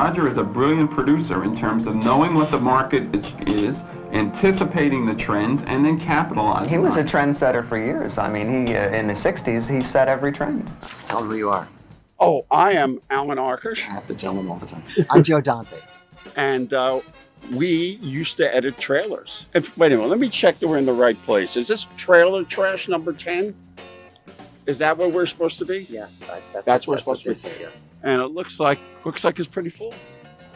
Roger is a brilliant producer in terms of knowing what the market is, anticipating the trends, and then capitalizing. He was on a it. trendsetter for years. I mean, he in the 60s, he set every trend. Tell them who you are. Oh, I am Alan Arkush, I have to tell them all the time. I'm Joe Dante. and we used to edit trailers. Wait a minute, let me check that we're in the right place. Is this trailer trash number 10? Is that where we're supposed to be? Yeah, That's where it's supposed to be. say, yes. And it looks like it's pretty full.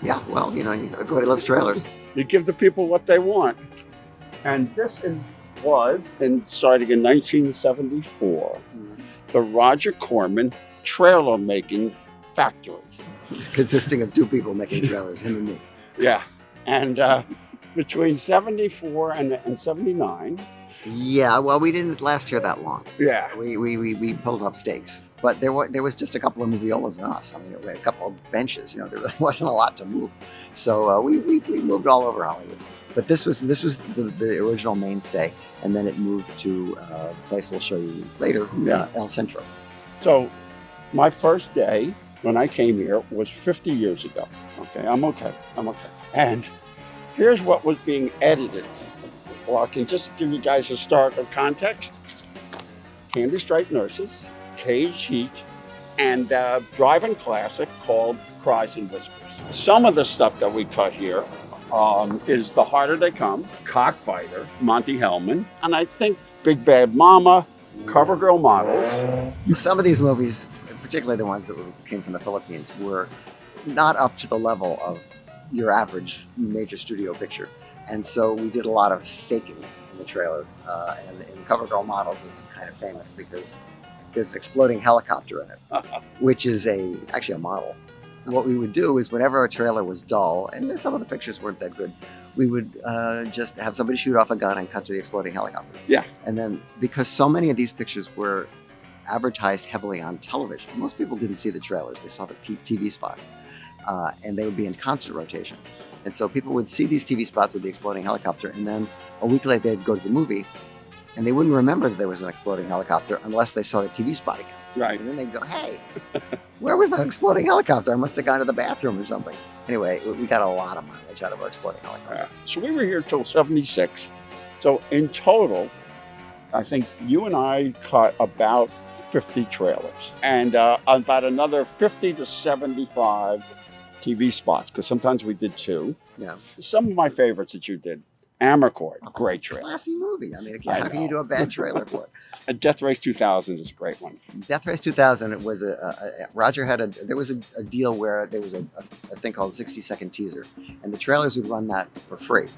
Yeah, well, you know, everybody loves trailers. You give the people what they want. And this was starting in 1974, the Roger Corman trailer making factory. Consisting of two people making trailers, him and me. Yeah. And between 74 and 79. Yeah, well, we didn't last here that long. Yeah. We pulled up stakes. But there was just a couple of moviolas and us. I mean, we had a couple of benches. You know, there really wasn't a lot to move. So we moved all over Hollywood. But this was the original mainstay, and then it moved to a place we'll show you later, El Centro. So my first day when I came here was 50 years ago. Okay, I'm okay. And here's what was being edited. Well, I can just give you guys historical context. Candy Striped Nurses, Cage Heat, and a drive-in classic called Cries and Whispers. Some of the stuff that we cut here is The Harder They Come, Cockfighter, Monty Hellman, and I think Big Bad Mama, CoverGirl Models. Some of these movies, particularly the ones that came from the Philippines, were not up to the level of your average major studio picture. And so we did a lot of faking in the trailer. And CoverGirl Models is kind of famous because there's an exploding helicopter in it, which is actually a model. What we would do is whenever a trailer was dull, and some of the pictures weren't that good, we would just have somebody shoot off a gun and cut to the exploding helicopter. Yeah. And then because so many of these pictures were advertised heavily on television, most people didn't see the trailers. They saw the TV spots. And they would be in constant rotation. And so people would see these TV spots with the exploding helicopter, and then a week later they'd go to the movie, and they wouldn't remember that there was an exploding helicopter unless they saw the TV spot again. Right. And then they'd go, hey, where was that exploding helicopter? I must have gone to the bathroom or something. Anyway, we got a lot of mileage out of our exploding helicopter. So we were here till 76. So in total, I think you and I caught about 50 trailers and about another 50 to 75 TV spots, because sometimes we did two. Yeah. Some of my favorites that you did. Amarcord, great It's a trailer. classy movie. I mean, how can you do a bad trailer for it? And Death Race 2000 is a great one. Death Race 2000 was Roger had there was a deal where there was a thing called 60-second teaser, and the trailers would run that for free,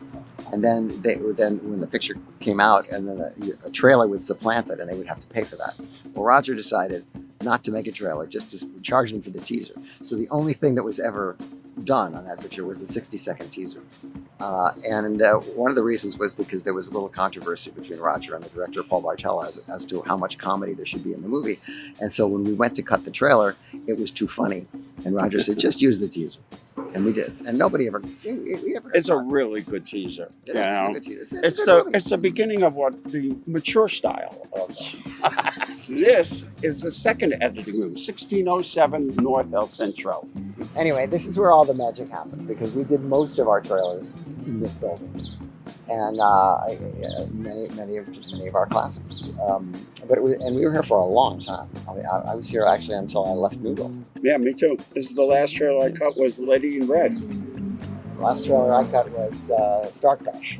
and then when the picture came out, and then a trailer would supplant it, and they would have to pay for that. Well, Roger decided not to make a trailer, just to charge them for the teaser. So the only thing that was ever done on that picture was the 60-second teaser. And one of the reasons was because there was a little controversy between Roger and the director, Paul Bartel, as to how much comedy there should be in the movie. And so when we went to cut the trailer, it was too funny. And Roger said, just use the teaser. And we did. And nobody ever... It's a really good teaser. It is a good teaser. It's the beginning of what the mature style of This is the second editing room, 1607 North El Centro. Anyway, this is where all the magic happened, because we did most of our trailers in this building, and many of our classics. But we were here for a long time. I was here actually until I left Newville. Yeah, me too. This is the last trailer I cut was Lady in Red. The last trailer I cut was Star Crash.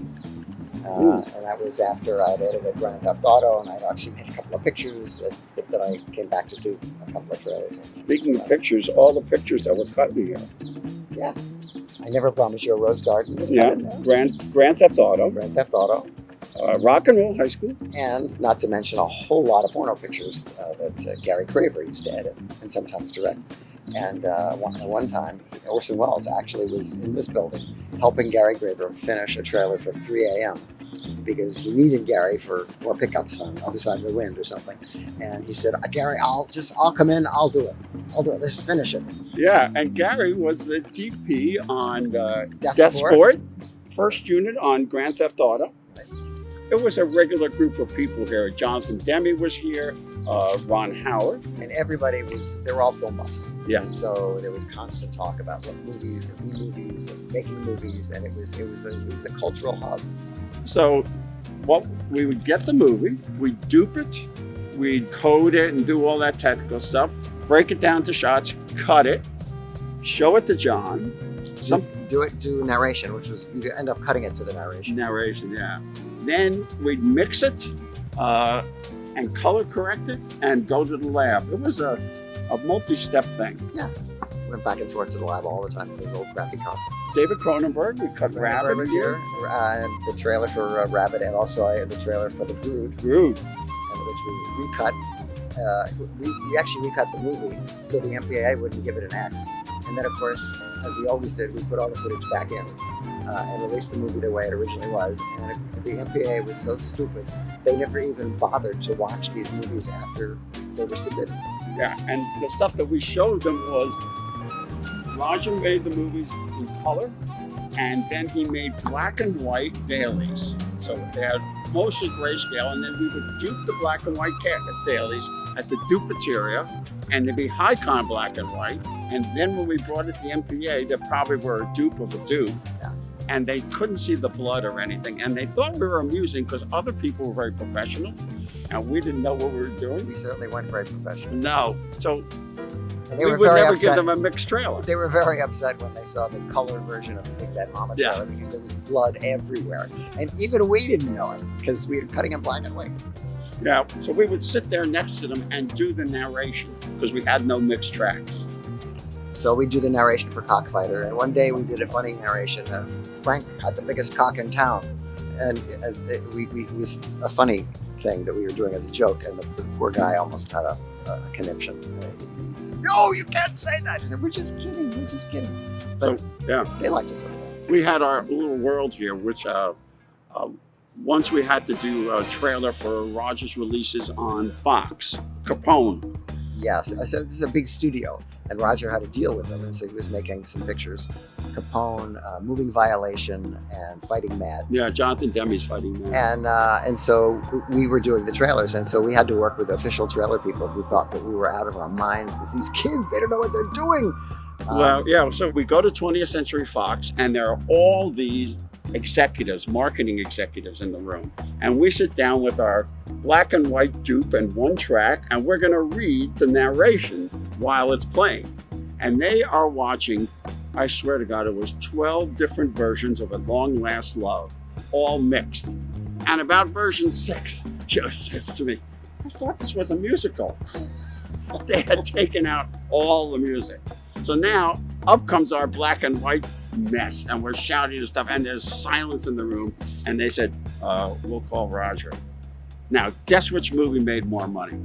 And that was after I'd edited Grand Theft Auto, and I'd actually made a couple of pictures that I came back to do a couple of trailers. Speaking of pictures, all the pictures that were cut in here. Yeah. I Never Promised You a Rose Garden. Yeah, Grand Theft Auto. Grand Theft Auto. Rock and Roll High School. And not to mention a whole lot of porno pictures that Gary Craver used to edit and sometimes direct. And one time, Orson Welles actually was in this building helping Gary Craver finish a trailer for 3 a.m. because he needed Gary for more pickups on the other side of the wind or something. And he said, Gary, I'll come in, I'll do it. Let's just finish it. Yeah, and Gary was the DP on Death Sport, first unit on Grand Theft Auto. It was a regular group of people here. Jonathan Demme was here. Ron Howard. And everybody they were all film buffs. Yeah. And so there was constant talk about what movies and B-movies and making movies, and it was a cultural hub. So what we would get the movie, we'd dupe it, we'd code it and do all that technical stuff, break it down to shots, cut it, show it to John. Do narration, which was you end up cutting it to the narration. Narration, yeah. Then we'd mix it and color correct it and go to the lab. It was a multi-step thing. Yeah. Went back and forth to the lab all the time with his old crappy car. David Cronenberg, we cut Rabbit was here, and the trailer for Rabbit, and also the trailer for The Brood, Brood, which we recut. We actually recut the movie so the MPAA wouldn't give it an X. And then, of course, as we always did, we put all the footage back in and released the movie the way it originally was. And the MPAA was so stupid, they never even bothered to watch these movies after they were submitted. Yeah, and the stuff that we showed them was Roger made the movies in color, and then he made black and white dailies. So they had mostly grayscale, and then we would dupe the black and white dailies at the dupeteria, and they'd be high-con black and white. And then when we brought it to the MPA, they probably were a dupe of a dupe. Yeah. And they couldn't see the blood or anything. And they thought we were amusing because other people were very professional, and we didn't know what we were doing. We certainly weren't very professional. No. So and they we were would very never upset. give them a mixed trailer. They were very upset when they saw the color version of the Big Bad Mama trailer because there was blood everywhere. And even we didn't know it because we were cutting in black and white. Yeah, so we would sit there next to them and do the narration because we had no mixed tracks. So we do the narration for Cockfighter, and one day we did a funny narration. Frank had the biggest cock in town, and it was a funny thing that we were doing as a joke, and the poor guy almost had a conniption. No, you can't say that. He said, we're just kidding. But So, yeah, they liked us. we had our little world here, which once we had to do a trailer for Roger's releases on Fox, Capone. Yes, I said this is a big studio, and Roger had to deal with them, and so he was making some pictures. Capone, Moving Violation, and Fighting Mad. Yeah, Jonathan Demme's Fighting Man. And so we were doing the trailers, and so we had to work with official trailer people who thought that we were out of our minds. These kids, they don't know what they're doing. Well, yeah, so we go to 20th Century Fox, and there are all these executives, marketing executives in the room. And we sit down with our black and white dupe and one track, and we're going to read the narration while it's playing. And they are watching, I swear to God, it was 12 different versions of At Long Last Love, all mixed. And about version 6, Joe says to me, I thought this was a musical. They had taken out all the music. So now up comes our black and white mess, and we're shouting and stuff, and there's silence in the room. And they said, we'll call Roger. Now, guess which movie made more money?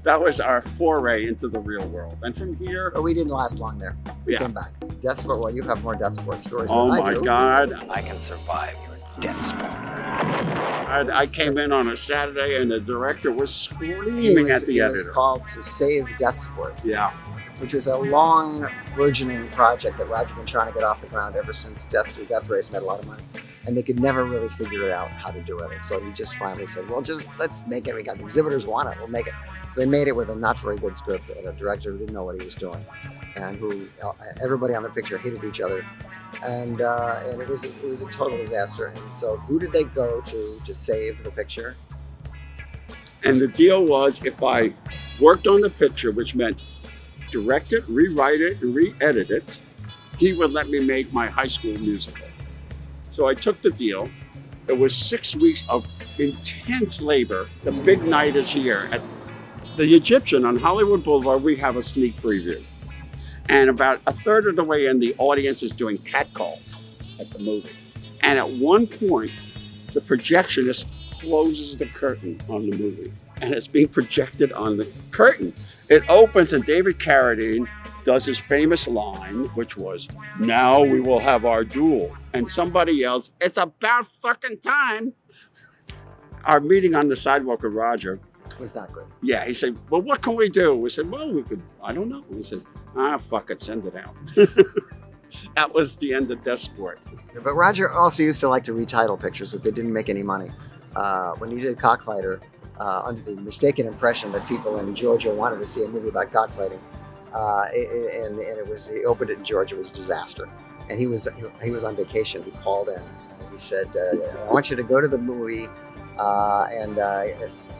That was our foray into the real world. And from here, But we didn't last long there. We Yeah. came back. Death Sport, well, you have more Death Sport stories oh than I my do. God, I can survive your death sport. I came in on a Saturday, and the director was screaming at the He editor. was called to save Death Sport, Yeah, which was a long burgeoning project that Roger had been trying to get off the ground ever since Death Race made a lot of money. And they could never really figure out how to do it. And so he just finally said, well, just let's make it. We got the exhibitors want it. We'll make it. So they made it with a not very good script and a director who didn't know what he was doing, and who everybody on the picture hated each other. And it was a total disaster. And so who did they go to save the picture? and the deal was if I worked on the picture, which meant direct it, rewrite it, and re-edit it, he would let me make my high school musical. So I took the deal. It was 6 weeks of intense labor. The big night is here. At the Egyptian on Hollywood Boulevard, we have a sneak preview. And about a third of the way in, the audience is doing catcalls at the movie. And at one point, the projectionist closes the curtain on the movie. And it's being projected on the curtain. It opens, and David Carradine does his famous line, which was, "Now we will have our duel." And somebody yells, "It's about fucking time." Our meeting on the sidewalk with Roger, It was not good. yeah, he said, "Well, what can we do?" We said, "Well, we could, I don't know." He says, fuck it, send it out." That was the end of Death Sport. But Roger also used to like to retitle pictures if they didn't make any money. When he did Cockfighter, under the mistaken impression that people in Georgia wanted to see a movie about cockfighting. And it was, he opened it in Georgia, it was a disaster. And he was on vacation. He called in and he said, I want you to go to the movie and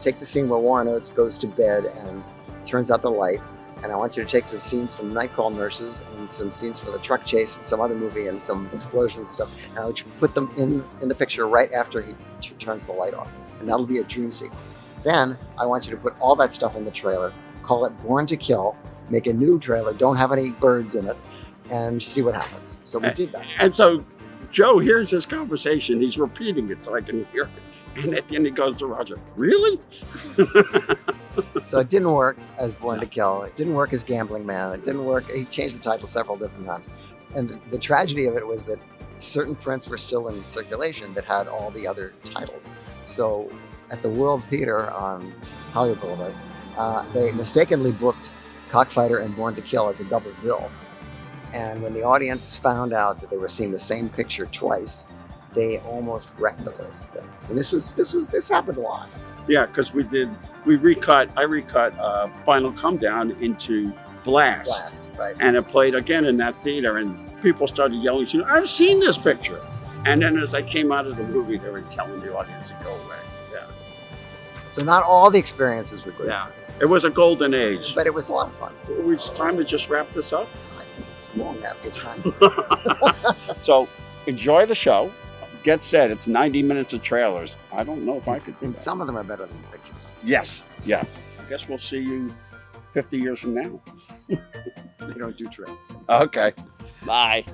take the scene where Warren Oates goes to bed and turns out the light. And I want you to take some scenes from Night Call Nurses and some scenes from the truck chase and some other movie and some explosions and stuff. And I want you to put them in the picture right after he turns the light off. And that'll be a dream sequence. Then I want you to put all that stuff in the trailer, call it Born to Kill, make a new trailer, don't have any birds in it, and see what happens. So we did that. And so Joe hears this conversation. He's repeating it so I can hear it. And at the end he goes to Roger, really? So it didn't work as Born to Kill. It didn't work as Gambling Man. It didn't work. He changed the title several different times. And the tragedy of it was that certain prints were still in circulation that had all the other titles. So at the World Theater on Hollywood Boulevard, they mistakenly booked Cockfighter and Born to Kill as a double bill. And when the audience found out that they were seeing the same picture twice, they almost wrecked the place. And this happened a lot. Yeah, because I recut Final Come Down into Blast. Right. And it played again in that theater, and people started yelling, I've seen this picture. And then as I came out of the movie, they were telling the audience to go away. Yeah. So not all the experiences were good. Yeah. It was a golden age. But it was a lot of fun. It's time to just wrap this up. I think it's long after time. So enjoy the show. Get set. It's 90 minutes of trailers. I don't know if I could do And that. some of them are better than the pictures. Yes. Yeah. I guess we'll see you 50 years from now. They don't do trailers. Okay. Bye.